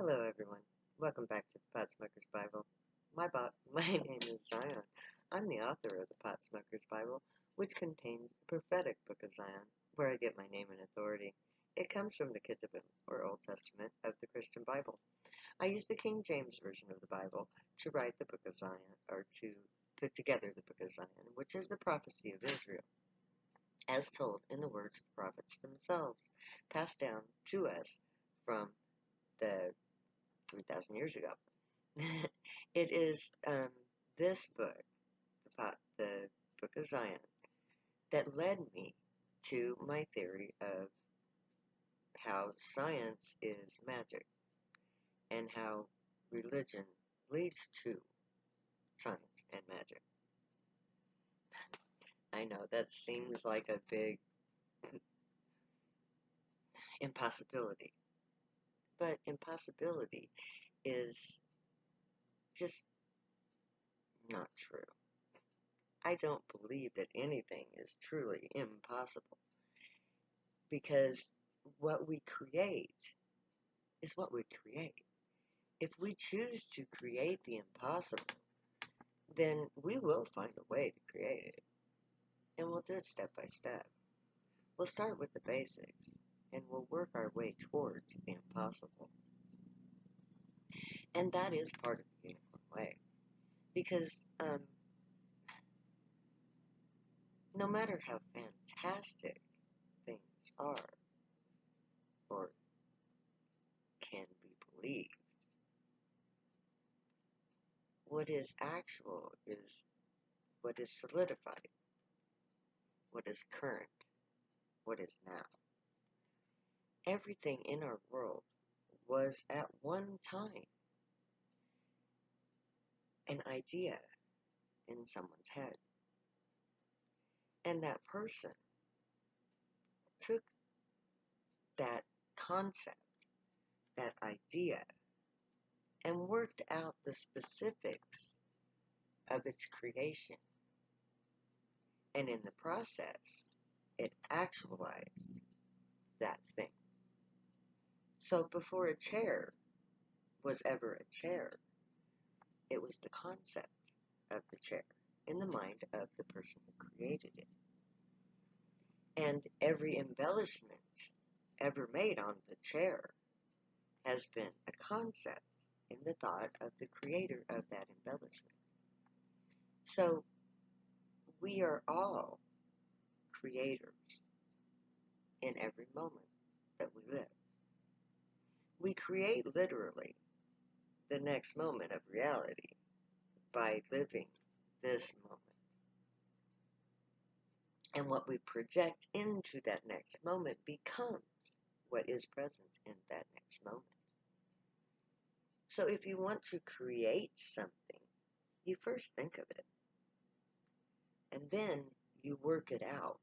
Hello, everyone. Welcome back to the Pot Smoker's Bible. My name is Zion. I'm the author of the Pot Smoker's Bible, which contains the prophetic book of Zion, where I get my name and authority. It comes from the Ketuvim, or Old Testament, of the Christian Bible. I use the King James Version of the Bible to write the book of Zion, or to put together the book of Zion, which is the prophecy of Israel, as told in the words of the prophets themselves, passed down to us from the 3,000 years ago. It is this book, the Book of Zion, that led me to my theory of how science is magic and how religion leads to science and magic. I know that seems like a big impossibility, but impossibility is just not true. I don't believe that anything is truly impossible because what we create is what we create. If we choose to create the impossible, then we will find a way to create it. And we'll do it step by step. We'll start with the basics, and we'll work our way towards the impossible. And that is part of the unicorn way. Because no matter how fantastic things are, or can be believed, what is actual is what is solidified, what is current, what is now. Everything in our world was at one time an idea in someone's head. And that person took that concept, that idea, and worked out the specifics of its creation. And in the process, it actualized that thing. So before a chair was ever a chair, it was the concept of the chair in the mind of the person who created it. And every embellishment ever made on the chair has been a concept in the thought of the creator of that embellishment. So we are all creators in every moment that we live. We create literally the next moment of reality by living this moment. And what we project into that next moment becomes what is present in that next moment. So if you want to create something, you first think of it. And then you work it out.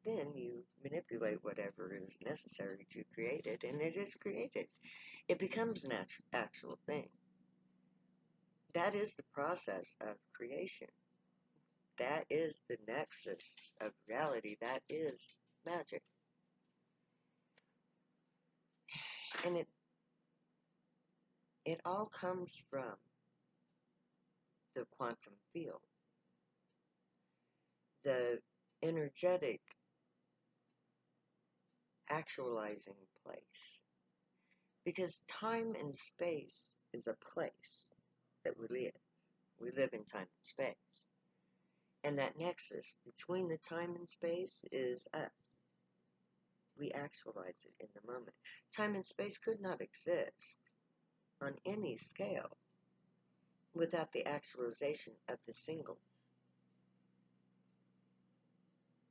Then you manipulate whatever is necessary to create it, and it is created. It becomes an actual thing. That is the process of creation. That is the nexus of reality. That is magic. And it all comes from the quantum field, the energetic actualizing place. Because time and space is a place that we live. We live in time and space. And that nexus between the time and space is us. We actualize it in the moment. Time and space could not exist on any scale without the actualization of the single.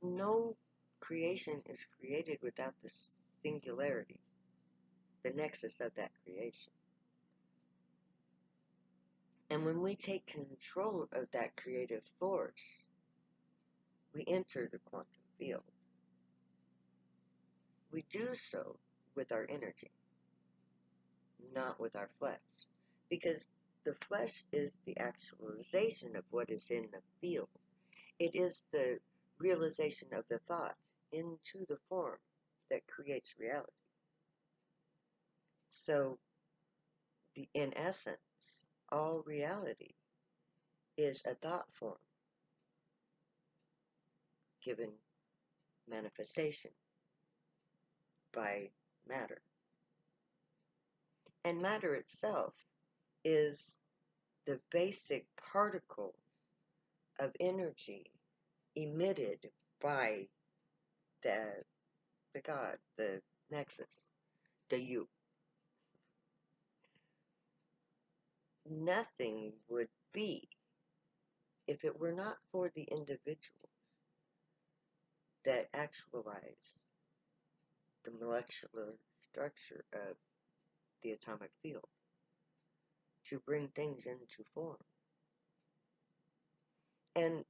No creation is created without the singularity, the nexus of that creation. And when we take control of that creative force, we enter the quantum field. We do so with our energy, not with our flesh, because the flesh is the actualization of what is in the field. It is the realization of the thought into the form that creates reality. So, in essence, all reality is a thought form given manifestation by matter. And matter itself is the basic particle of energy emitted by the, the God, the nexus, the you. Nothing would be if it were not for the individual that actualize the molecular structure of the atomic field to bring things into form. And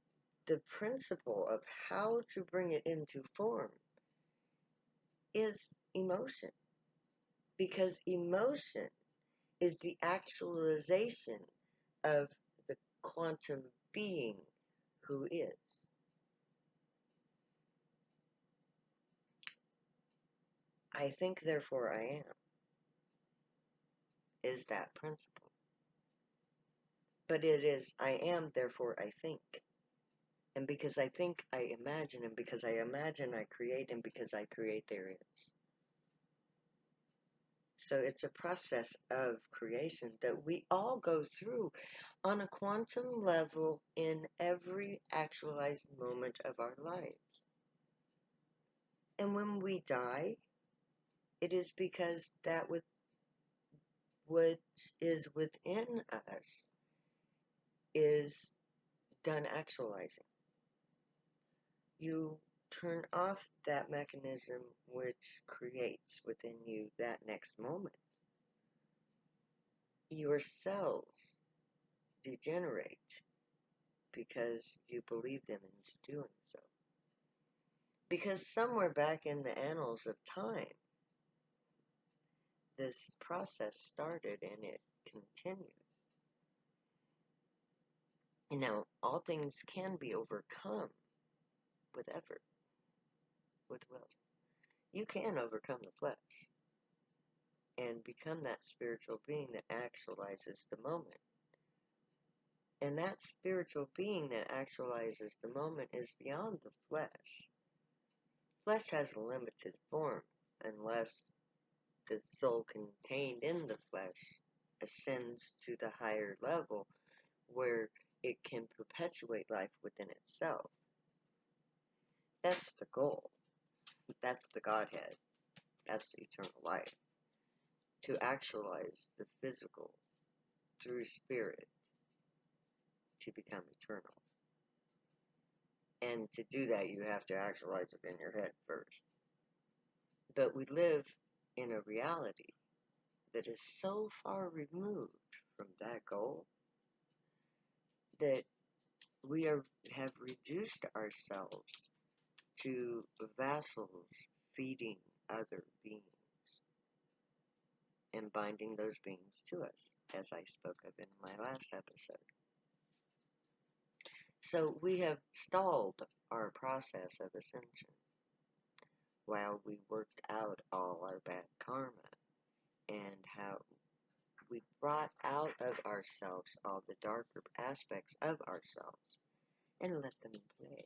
the principle of how to bring it into form is emotion, because emotion is the actualization of the quantum being who is. I think, therefore I am, is that principle. But it is I am, therefore I think. And because I think, I imagine, and because I imagine, I create, and because I create, there is. So it's a process of creation that we all go through on a quantum level in every actualized moment of our lives. And when we die, it is because that which is within us is done actualizing. You turn off that mechanism which creates within you that next moment. Your cells degenerate because you believe them into doing so. Because somewhere back in the annals of time, this process started and it continues. And now, all things can be overcome with effort, with will. You can overcome the flesh and become that spiritual being that actualizes the moment. And that spiritual being that actualizes the moment is beyond the flesh. Flesh has a limited form unless the soul contained in the flesh ascends to the higher level where it can perpetuate life within itself. That's the goal. That's the Godhead. That's the eternal life. To actualize the physical through spirit to become eternal. And to do that, you have to actualize it in your head first. But we live in a reality that is so far removed from that goal that we have reduced ourselves to vassals feeding other beings and binding those beings to us, as I spoke of in my last episode. So we have stalled our process of ascension while we worked out all our bad karma and how we brought out of ourselves all the darker aspects of ourselves and let them play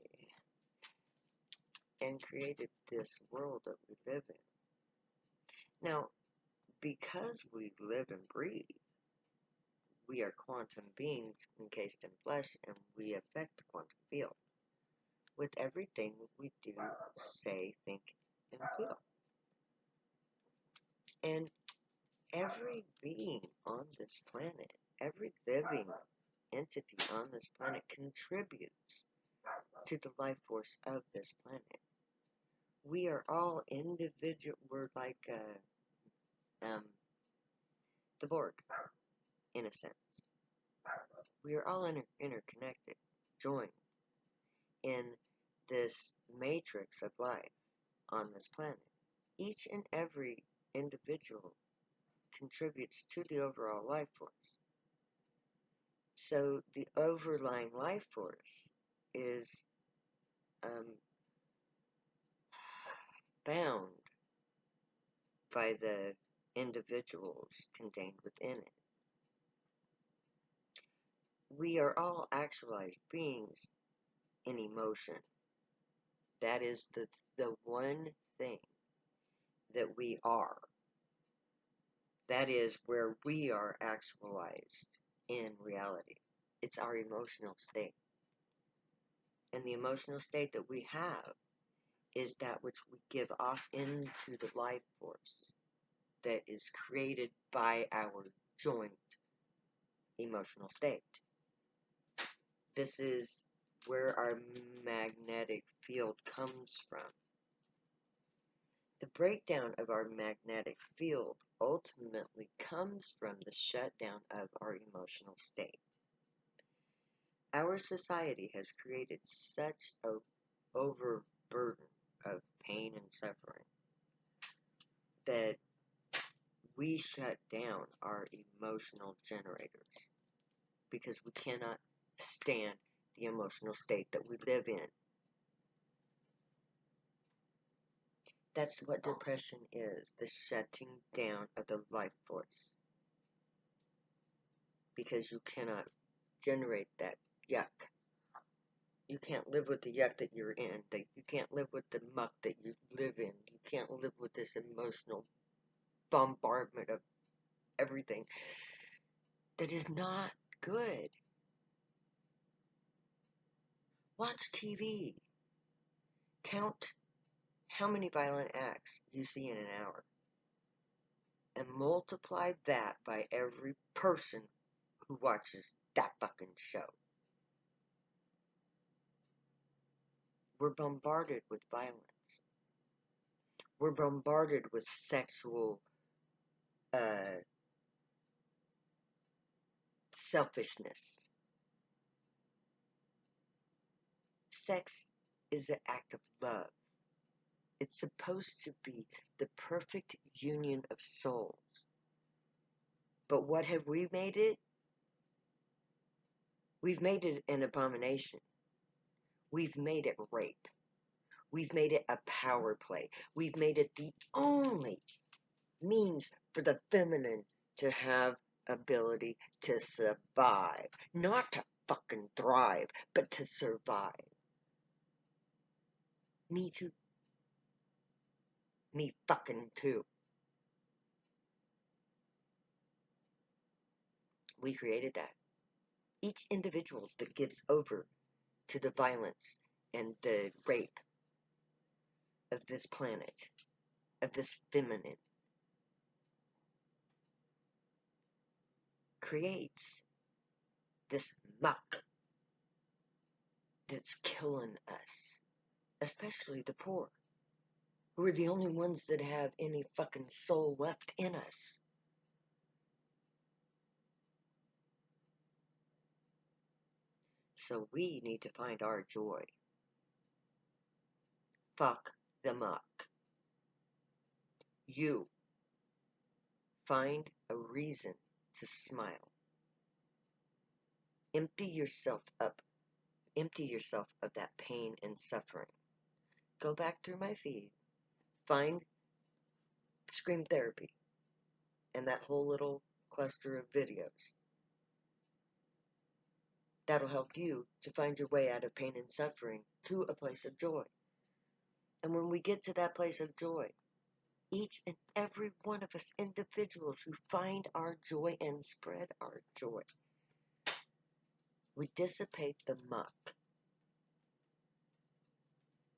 and created this world that we live in. Now, because we live and breathe, we are quantum beings encased in flesh and we affect the quantum field with everything we do, say, think, and feel. And every being on this planet, every living entity on this planet contributes to the life force of this planet. We are all individual, we're like the Borg, in a sense. We are all interconnected, joined in this matrix of life on this planet. Each and every individual contributes to the overall life force. So the overlying life force is bound by the individuals contained within it. We are all actualized beings in emotion. That is the one thing that we are. That is where we are actualized in reality. It's our emotional state. And the emotional state that we have is that which we give off into the life force that is created by our joint emotional state. This is where our magnetic field comes from. The breakdown of our magnetic field ultimately comes from the shutdown of our emotional state. Our society has created such a overburden of pain and suffering that we shut down our emotional generators because we cannot stand the emotional state that we live in. That's what depression is, the shutting down of the life force. Because you cannot generate that yuck. You can't live with the yuck that you're in. You can't live with the muck that you live in. You can't live with this emotional bombardment of everything that is not good. Watch TV. Count how many violent acts you see in an hour. And multiply that by every person who watches that fucking show. We're bombarded with violence. We're bombarded with sexual selfishness. Sex is an act of love. It's supposed to be the perfect union of souls. But what have we made it? We've made it an abomination. We've made it rape. We've made it a power play. We've made it the only means for the feminine to have ability to survive. Not to fucking thrive, but to survive. Me too. Me fucking too. We created that. Each individual that gives over to the violence and the rape of this planet, of this feminine, creates this muck that's killing us, especially the poor, who are the only ones that have any fucking soul left in us. So we need to find our joy. Fuck the muck. You find a reason to smile. Empty yourself up. Empty yourself of that pain and suffering. Go back through my feed. Find Scream Therapy and that whole little cluster of videos. That'll help you to find your way out of pain and suffering to a place of joy. And when we get to that place of joy, each and every one of us individuals who find our joy and spread our joy, we dissipate the muck.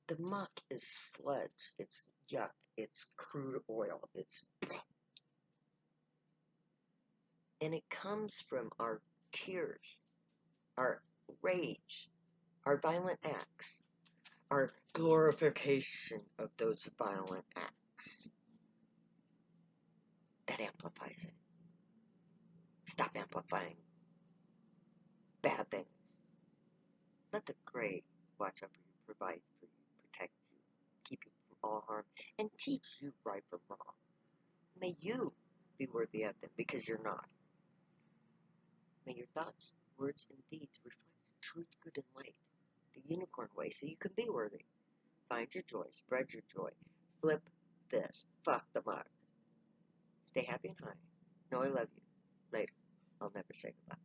The muck is sludge, it's yuck, it's crude oil, and it comes from our tears, our rage, our violent acts, our glorification of those violent acts. That amplifies it. Stop amplifying bad things. Let the great watch over you, provide for you, protect you, keep you from all harm, and teach you right from wrong. May you be worthy of them, because you're not. May your thoughts, words, and deeds reflect truth, good, and light, the unicorn way, so you can be worthy. Find your joy, spread your joy, flip this, fuck the muck. Stay happy and high. Know I love you. Later. I'll never say goodbye.